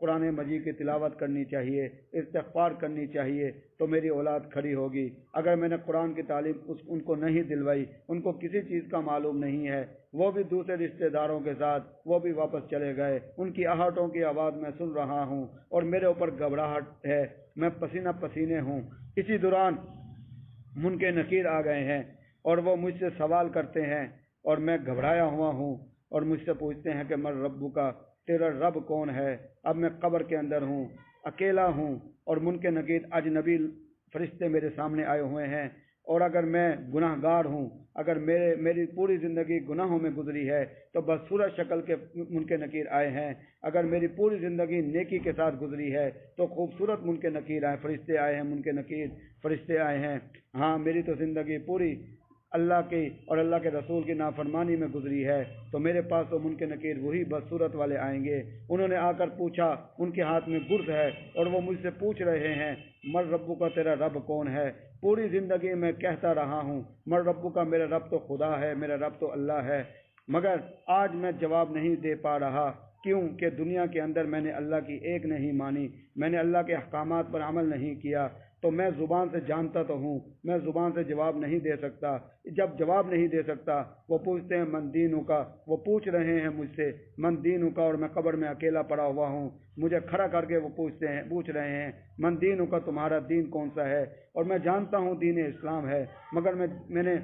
قرآن مجید کی تلاوت کرنی چاہیے، استغفار کرنی چاہیے، تو میری اولاد کھڑی ہوگی۔ اگر میں نے قرآن کی تعلیم ان کو نہیں دلوائی، ان کو کسی چیز کا معلوم نہیں ہے، وہ بھی دوسرے رشتہ داروں کے ساتھ وہ بھی واپس چلے گئے، ان کی آہٹوں کی آواز میں سن رہا ہوں اور میرے اوپر گھبراہٹ ہے، میں پسینہ پسینے ہوں۔ اسی دوران منکر نکیر آ گئے ہیں اور وہ مجھ سے سوال کرتے ہیں اور میں گھبرایا ہوا ہوں، اور مجھ سے پوچھتے ہیں کہ من ربو کا، تیرا رب کون ہے؟ اب میں قبر کے اندر ہوں، اکیلا ہوں، اور منکر نکیر اجنبی فرشتے میرے سامنے آئے ہوئے ہیں، اور اگر میں گناہ گار ہوں، اگر میری پوری زندگی گناہوں میں گزری ہے تو بدصورت شکل کے منکر نکیر آئے ہیں، اگر میری پوری زندگی نیکی کے ساتھ گزری ہے تو خوبصورت منکر نکیر آئے، فرشتے آئے ہیں، منکر نکیر فرشتے آئے ہیں۔ ہاں، میری تو زندگی پوری اللہ کی اور اللہ کے رسول کی نافرمانی میں گزری ہے، تو میرے پاس تو منکر نکیر وہی بدصورت والے آئیں گے۔ انہوں نے آ کر پوچھا، ان کے ہاتھ میں گرز ہے اور وہ مجھ سے پوچھ رہے ہیں من ربو کا، تیرا رب کون ہے؟ پوری زندگی میں کہتا رہا ہوں من ربو کا، میرا رب تو خدا ہے، میرا رب تو اللہ ہے، مگر آج میں جواب نہیں دے پا رہا۔ کیوں کہ دنیا کے اندر میں نے اللہ کی ایک نہیں مانی، میں نے اللہ کے احکامات پر عمل نہیں کیا، تو میں زبان سے جانتا تو ہوں، میں زبان سے جواب نہیں دے سکتا۔ جب جواب نہیں دے سکتا، وہ پوچھتے ہیں من دینوں کا، وہ پوچھ رہے ہیں مجھ سے من دینوں کا، اور میں قبر میں اکیلا پڑا ہوا ہوں، مجھے کھڑا کر کے وہ پوچھ رہے ہیں من دینوں کا، تمہارا دین کون سا ہے؟ اور میں جانتا ہوں دین اسلام ہے، مگر میں نے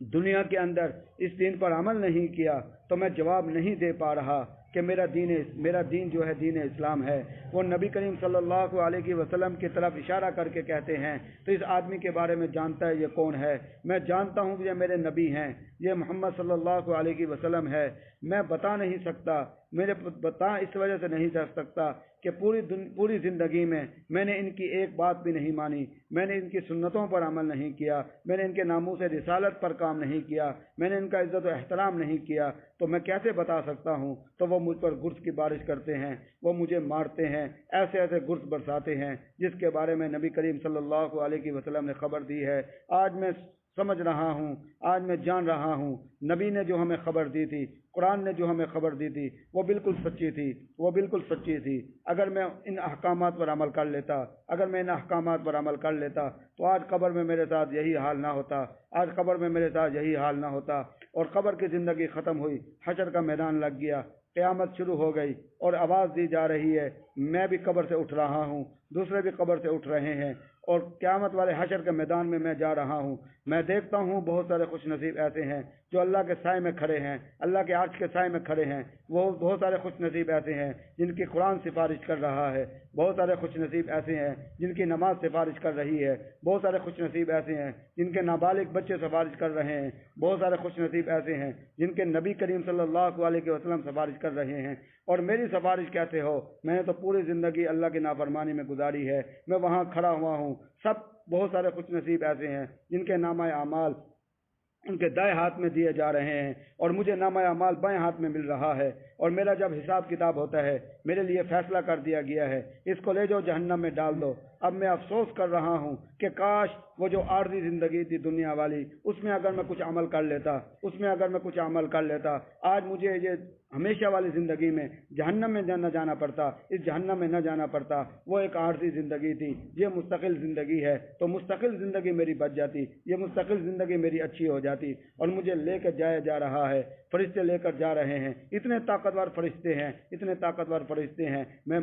دنیا کے اندر اس دین پر عمل نہیں کیا، تو میں جواب نہیں دے پا رہا کہ میرا دین جو ہے دین اسلام ہے۔ وہ نبی کریم صلی اللہ علیہ وسلم کی طرف اشارہ کر کے کہتے ہیں تو اس آدمی کے بارے میں جانتا ہے یہ کون ہے؟ میں جانتا ہوں کہ یہ میرے نبی ہیں، یہ محمد صلی اللہ علیہ وسلم ہے۔ میں بتا نہیں سکتا، میرے بتا اس وجہ سے نہیں کر سکتا کہ پوری زندگی میں نے ان کی ایک بات بھی نہیں مانی، میں نے ان کی سنتوں پر عمل نہیں کیا، میں نے ان کے ناموس رسالت پر کام نہیں کیا، میں نے ان کا عزت و احترام نہیں کیا، تو میں کیسے بتا سکتا ہوں؟ تو وہ مجھ پر گرز کی بارش کرتے ہیں، وہ مجھے مارتے ہیں، ایسے ایسے گرز برساتے ہیں جس کے بارے میں نبی کریم صلی اللہ علیہ وسلم نے خبر دی ہے۔ آج میں سمجھ رہا ہوں، آج میں جان رہا ہوں، نبی نے جو ہمیں خبر دی تھی، قرآن نے جو ہمیں خبر دی تھی، وہ بالکل سچی تھی، وہ بالکل سچی تھی۔ اگر میں ان احکامات پر عمل کر لیتا تو آج قبر میں میرے ساتھ یہی حال نہ ہوتا، اور قبر کی زندگی ختم ہوئی، حشر کا میدان لگ گیا، قیامت شروع ہو گئی اور آواز دی جا رہی ہے، میں بھی قبر سے اٹھ رہا ہوں، دوسرے بھی قبر سے اٹھ رہے ہیں، اور قیامت والے حشر کے میدان میں جا رہا ہوں۔ میں دیکھتا ہوں بہت سارے خوش نصیب ایسے ہیں جو اللہ کے سائے میں کھڑے ہیں، اللہ کے عرش کے سائے میں کھڑے ہیں، وہ بہت سارے خوش نصیب ایسے ہیں جن کی قرآن سفارش کر رہا ہے، بہت سارے خوش نصیب ایسے ہیں جن کی نماز سفارش کر رہی ہے، بہت سارے خوش نصیب ایسے ہیں جن کے نابالغ بچے سفارش کر رہے ہیں، بہت سارے خوش نصیب ایسے ہیں جن کے نبی کریم صلی اللہ علیہ وسلم سفارش کر رہے ہیں۔ اور میری سفارش کیسے ہو؟ میں نے تو پوری زندگی اللہ کی نافرمانی میں گزاری ہے، میں وہاں کھڑا ہوا ہوں۔ بہت سارے خوش نصیب ایسے ہیں جن کے نامہ اعمال ان کے دائیں ہاتھ میں دیے جا رہے ہیں اور مجھے نامہ اعمال بائیں ہاتھ میں مل رہا ہے، اور میرا جب حساب کتاب ہوتا ہے میرے لیے فیصلہ کر دیا گیا ہے اس کو لے جاؤ جہنم میں ڈال دو۔ اب میں افسوس کر رہا ہوں کہ کاش وہ جو عارضی زندگی تھی دنیا والی، اس میں اگر میں کچھ عمل کر لیتا، آج مجھے یہ ہمیشہ والی زندگی میں جہنم میں نہ جانا پڑتا، اس جہنم میں نہ جانا پڑتا۔ وہ ایک عارضی زندگی تھی، یہ مستقل زندگی ہے، تو مستقل زندگی میری بچ جاتی، یہ مستقل زندگی میری اچھی ہو جاتی، اور مجھے لے کے جایا جا رہا ہے، فرشتے لے کر جا رہے ہیں، اتنے طاقتور فرشتے ہیں، میں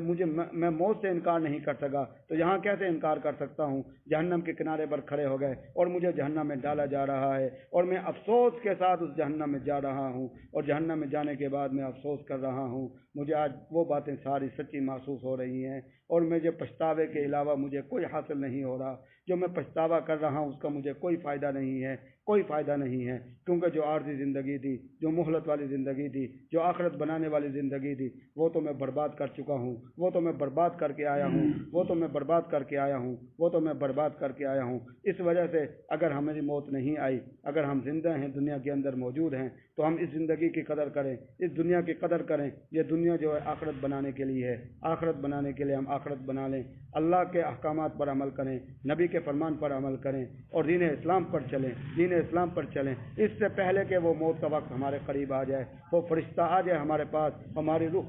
موت سے انکار نہیں کر سکا، تو یہاں کیسے انکار کر سکتا ہوں؟ جہنم کے کنارے پر کھڑے ہو گئے اور مجھے جہنم میں ڈالا جا رہا ہے، اور میں افسوس کے ساتھ اس جہنم میں جا رہا ہوں، اور جہنم میں جانے کے بعد میں افسوس کر رہا ہوں۔ مجھے آج وہ باتیں ساری سچی محسوس ہو رہی ہیں، اور مجھے پچھتاوے کے علاوہ مجھے کوئی حاصل نہیں ہو رہا۔ جو میں پچھتاوا کر رہا ہوں اس کا مجھے کوئی فائدہ نہیں ہے، کیونکہ جو عارضی زندگی تھی، جو مہلت والی زندگی تھی، جو آخرت بنانے والی زندگی تھی، وہ تو میں برباد کر چکا ہوں، وہ تو میں برباد کر کے آیا ہوں۔ اس وجہ سے اگر ہماری موت نہیں آئی، اگر ہم زندہ ہیں، دنیا کے اندر موجود ہیں، تو ہم اس زندگی کی قدر کریں، اس دنیا کی قدر کریں۔ یہ دنیا جو ہے آخرت بنانے کے لیے ہے، آخرت بنانے کے لیے ہم آخرت بنا لیں، اللہ کے احکامات پر عمل کریں، نبی کے فرمان پر عمل کریں، اور دین اسلام پر چلیں، اس سے پہلے کہ وہ موت کا وقت ہمارے قریب آ جائے، وہ فرشتہ آ جائے ہمارے پاس، ہماری روح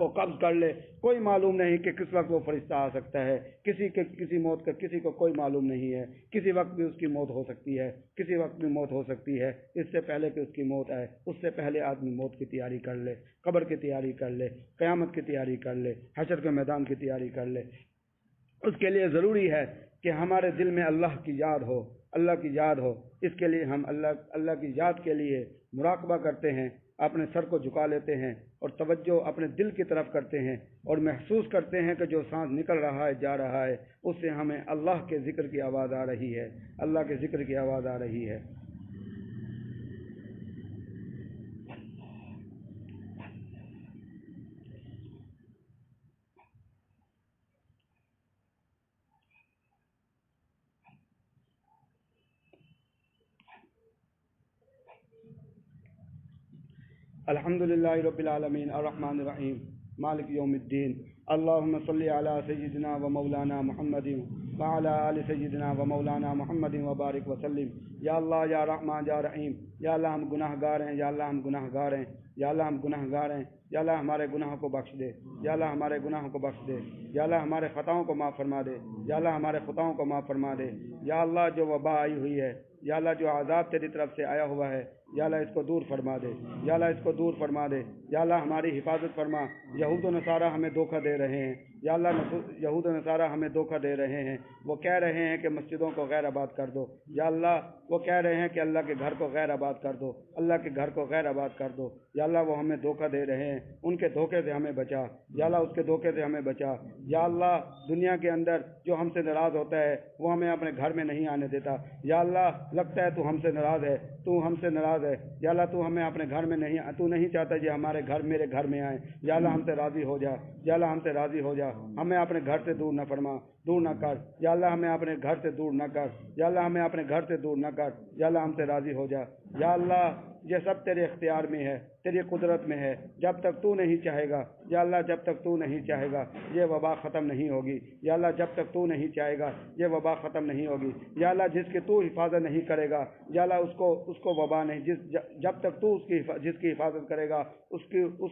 کو قبض کر لے۔ کوئی معلوم نہیں کہ کس وقت وہ فرشتہ آ سکتا ہے، کسی موت کا کسی کو کوئی معلوم نہیں ہے، کسی وقت بھی اس کی موت ہو سکتی ہے، کسی وقت بھی موت ہو سکتی ہے۔ اس سے پہلے کہ اس کی موت آئے، اس سے پہلے آدمی موت کی تیاری کر لے، قبر کی تیاری کر لے، قیامت کی تیاری کر لے، حشر کے میدان کی تیاری کر لے۔ اس کے لیے ضروری ہے کہ ہمارے دل میں اللہ کی یاد ہو، اللہ کی یاد ہو۔ اس کے لیے ہم اللہ کی یاد کے لیے مراقبہ کرتے ہیں، اپنے سر کو جھکا لیتے ہیں اور توجہ اپنے دل کی طرف کرتے ہیں اور محسوس کرتے ہیں کہ جو سانس نکل رہا ہے جا رہا ہے اس سے ہمیں اللہ کے ذکر کی آواز آ رہی ہے، اللہ کے ذکر کی آواز آ رہی ہے۔ الحمد للہ رب العالمین الرحمن الرحیم مالک یوم الدین اللہم صلی علی سیدنا و مولانا محمد وعلی آل سیدنا و مولانا محمد وبارک وسلم۔ یا اللہ یا رحمان یا رحیم، یا اللہ ہم گناہ گار ہیں، یا اللہ ہم گناہ گار ہیں، یا اللہ ہم گناہ گار ہیں، یا اللہ ہمارے گناہوں کو بخش دے، یا اللہ ہمارے گناہوں کو بخش دے، یا اللہ ہمارے خطاؤں کو معاف فرما دے، یا اللہ ہمارے خطاؤں کو معاف فرما دے۔ یا اللہ جو وبا آئی ہوئی ہے، یا اللہ جو عذاب تیری طرف سے آیا ہوا ہے، یا اللہ اس کو دور فرما دے، یا اللہ اس کو دور فرما دے، یا اللہ ہماری حفاظت فرما۔ یہود و نصارہ ہمیں دھوکہ دے رہے ہیں، یا اللہ یہود و نصارہ ہمیں دھوکہ دے رہے ہیں، وہ کہہ رہے ہیں کہ مسجدوں کو غیر آباد کر دو، یا اللہ وہ کہہ رہے ہیں کہ اللہ کے گھر کو غیر آباد کر دو، اللہ کے گھر کو غیر آباد کر دو۔ یا اللہ وہ ہمیں دھوکہ دے رہے ہیں، ان کے دھوکے سے ہمیں بچا، یا اللہ اس کے دھوکے سے ہمیں بچا۔ یا اللہ دنیا کے اندر جو ہم سے ناراض ہوتا ہے وہ ہمیں اپنے گھر میں نہیں آنے دیتا، یا اللہ لگتا ہے تو ہم سے ناراض ہے، تو ہم سے ناراض ہے، یا اللہ تو ہمیں اپنے گھر میں تو نہیں چاہتا کہ ہمارے گھر میرے گھر میں آئے، یا اللہ ہم سے راضی ہو جا، یا اللہ ہم سے راضی ہو جا، ہمیں اپنے گھر سے دور نہ فرما، دور نہ کر، یا اللہ ہمیں اپنے گھر سے دور نہ کر، یا اللہ ہمیں اپنے گھر سے دور نہ کر، یا اللہ ہم سے راضی ہو جا۔ یا اللہ یہ سب تیرے اختیار میں ہے، تیری قدرت میں ہے، جب تک تو نہیں چاہے گا، یا اللہ جب تک تو نہیں چاہے گا یہ وبا ختم نہیں ہوگی، یا اللہ جب تک تو نہیں چاہے گا یہ وبا ختم نہیں ہوگی، یا اللہ جس کی تو حفاظت نہیں کرے گا، یا اللہ اس کو وبا نہیں، جب تک تو جس کی حفاظت کرے گا اس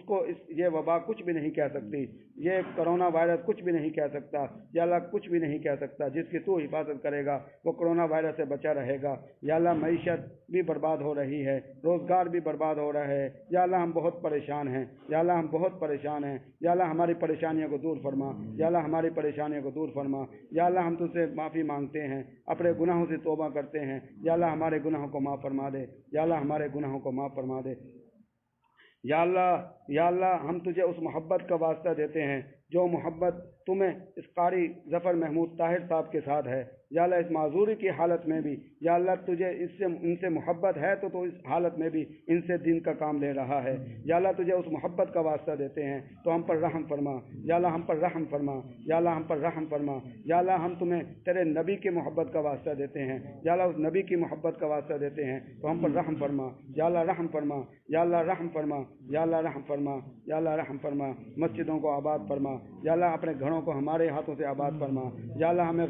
کو یہ وبا کچھ بھی نہیں کہہ سکتی، یہ کرونا وائرس کچھ بھی نہیں کہہ سکتا، یا اللہ کچھ بھی نہیں کہہ سکتا، جس کی تو حفاظت کرے گا وہ کرونا وائرس سے بچا رہے گا۔ یا اللہ معیشت بھی برباد ہو رہی ہے، روزگار بھی برباد ہو رہا ہے، یا اللہ ہم بہت پریشان ہیں، یا اللہ ہم بہت پریشان ہیں، یا اللہ ہماری پریشانیوں کو دور فرما، یا اللہ ہماری پریشانیوں کو دور فرما۔ یا اللہ ہم تجھ سے معافی مانگتے ہیں، اپنے گناہوں سے توبہ کرتے ہیں، یا اللہ ہمارے گناہوں کو معاف فرما دے، یا اللہ ہمارے گناہوں کو معاف فرما دے۔ یا اللہ ہم تجھے اس محبت کا واسطہ دیتے ہیں جو محبت تمہیں اس قاری ظفر محمود طاہر صاحب کے ساتھ ہے۔ یا اللہ اس معذوری کی حالت میں بھی یا اللہ تجھے ان سے محبت ہے تو اس حالت میں بھی ان سے دین کا کام لے رہا ہے۔ یا اللہ تجھے اس محبت کا واسطہ دیتے ہیں تو ہم پر رحم فرما، یا اللہ ہم پر رحم فرما، یا اللہ ہم پر رحم فرما۔ یا اللہ ہم تمہیں تیرے نبی کی محبت کا واسطہ دیتے ہیں، یا اللہ اس نبی کی محبت کا واسطہ دیتے ہیں تو ہم پر رحم فرما، یا اللہ رحم فرما، یا اللہ رحم فرما، یا اللہ رحم فرما، یا اللہ رحم فرما۔ مسجدوں کو آباد فرما، یا اللہ اپنے گھروں کو ہمارے ہاتھوں سے آباد فرما، یا اللہ ہمیں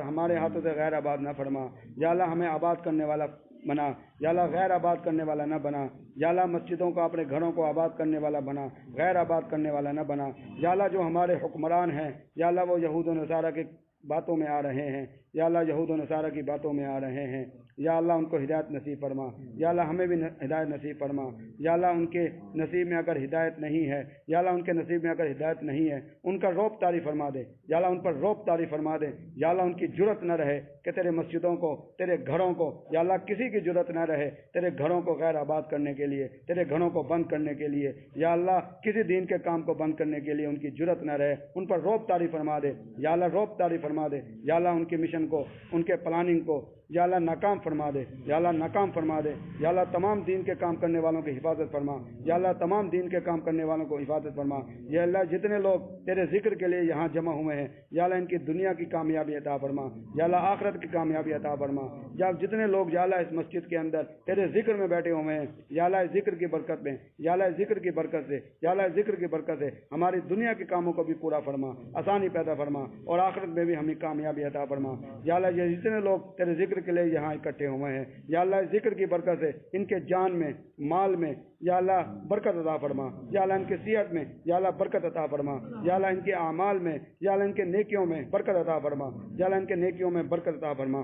ہمارے ہاتھوں سے غیر آباد نہ فرما، یا اللہ ہمیں آباد کرنے والا بنا، یا اللہ غیر آباد کرنے والا نہ بنا۔ یا اللہ مسجدوں کو اپنے گھروں کو آباد کرنے والا بنا، غیر آباد کرنے والا نہ بنا۔ یا اللہ جو ہمارے حکمران ہیں یا اللہ وہ یہود و نصارہ کی باتوں میں آ رہے ہیں، یا اللہ یہود و نصارہ کی باتوں میں آ رہے ہیں، یا اللہ ان کو ہدایت نصیب فرما، یا اللہ ہمیں بھی ہدایت نصیب فرما۔ یا اللہ ان کے نصیب میں اگر ہدایت نہیں ہے، یا اللہ ان کے نصیب میں اگر ہدایت نہیں ہے ان کا رعب طاری فرما دے، یا اللہ ان پر رعب طاری فرما دے۔ یا اللہ ان کی جرت نہ رہے کہ تیرے مسجدوں کو، تیرے گھروں کو، یا اللہ کسی کی جرت نہ رہے تیرے گھروں کو غیر آباد کرنے کے لیے، تیرے گھروں کو بند کرنے کے لیے، یا اللہ کسی دین کے کام کو بند کرنے کے لیے ان کی جرت نہ رہے، ان پر رعب طاری فرما دے، یا اللہ رعب طاری فرما دے۔ یا اللہ ان کے مشن کو، ان کے پلاننگ کو یا اللہ ناکام فرما دے، یا اللہ ناکام فرما دے۔ یا اللہ تمام دین کے کام کرنے والوں کی حفاظت فرما، یا اللہ تمام دین کے کام کرنے والوں کو حفاظت فرما۔ یا اللہ جتنے لوگ تیرے ذکر کے لیے یہاں جمع ہوئے ہیں یا اللہ ان کی دنیا کی کامیابی عطا فرما، یا اللہ آخرت کی کامیابی عطا فرما۔ یا جتنے لوگ یا اللہ اس مسجد کے اندر تیرے ذکر میں بیٹھے ہوئے ہیں یا اللہ اس ذکر کی برکت میں، یا اللہ اس ذکر کی برکت سے، یا اللہ اس ذکر کی برکت سے ہماری دنیا کے کاموں کو بھی پورا فرما، آسانی پیدا فرما اور آخرت میں بھی ہمیں کامیابی عطا فرما۔ یا اللہ یہ جتنے لوگ تیرے ذکر کے لیے یہاں اکٹھے ہوئے ہیں، یا اللہ اس ذکر کی برکت سے ان کے جان میں، مال میں یا اللہ برکت عطا فرما، یا اللہ ان کی صحت میں یا اللہ برکت عطا فرما، یا اللہ ان کے اعمال میں یا اللہ ان کے نیکیوں میں برکت عطا فرما، یا اللہ ان کے نیکیوں میں برکت عطا فرما۔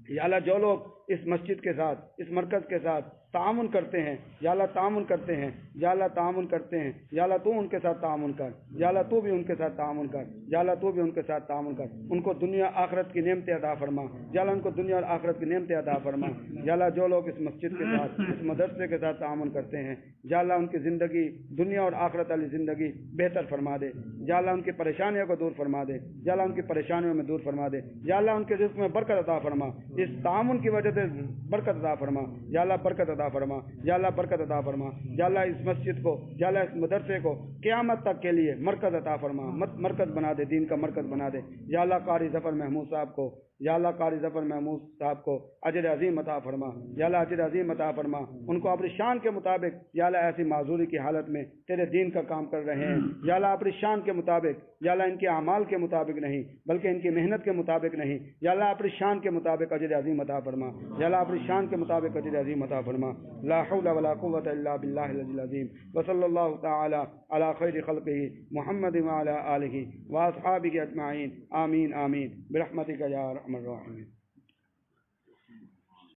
یا اللہ جو لوگ اس مسجد کے ساتھ، اس مرکز کے ساتھ تعاون کرتے ہیں، یا اللہ تعاون کرتے ہیں، یا اللہ تعاون کرتے ہیں، یا اللہ تو ان کے ساتھ تعاون کر، یا اللہ تو بھی ان کے ساتھ تعاون کر، یا اللہ تو بھی ان کے ساتھ تعاون کر، ان کو دنیا آخرت کی نعمتیں عطا فرما، یا اللہ ان کو دنیا اور آخرت کی نعمتیں عطا فرما۔ یا اللہ جو لوگ اس مسجد کے ساتھ، اس مدرسے کے ساتھ تعاون کرتے ہیں، یا اللہ ان کی زندگی، دنیا اور آخرت والی زندگی بہتر فرما دے، یا اللہ ان کی پریشانیوں کو دور فرما دے، یا اللہ ان کی پریشانیوں میں دور فرما دے، یا اللہ ان کے رزق میں برکت عطا فرما، اس تعاون کی وجہ سے برکت عطا فرما، یا اللہ برکت عطا فرما، یا اللہ برکت عطا فرما، یا اللہ اس مسجد کو، یا اللہ اس مدرسے کو قیامت تک کے لیے مرکز عطا فرما، مرکز بنا دے، دین کا مرکز بنا دے۔ یا اللہ قاری ظفر محمود صاحب کو، یا اللہ قاری ظفر محمود صاحب کو اجر عظیم عطا فرما، یا اللہ اجر عظیم عطا فرما، ان کو اپنی شان کے مطابق یا اللہ ایسی معذوری کی حالت میں تیرے دین کا کام کر رہے ہیں، یا اللہ اپنی شان کے مطابق، یا اللہ ان کے اعمال کے مطابق نہیں بلکہ ان کی محنت کے مطابق نہیں، یا اللہ اپنی شان کے مطابق اجر عظیم عطا فرما، یا اللہ اپنی شان کے مطابق اجر عظیم عطا فرما۔ لا حول ولا قوة الا بالله العلي العظيم، وصلى الله تعالى على خير خلقه محمد وعلى آله واصحابه اجمعين، آمين آمين برحمتك يا ارحم الراحمين۔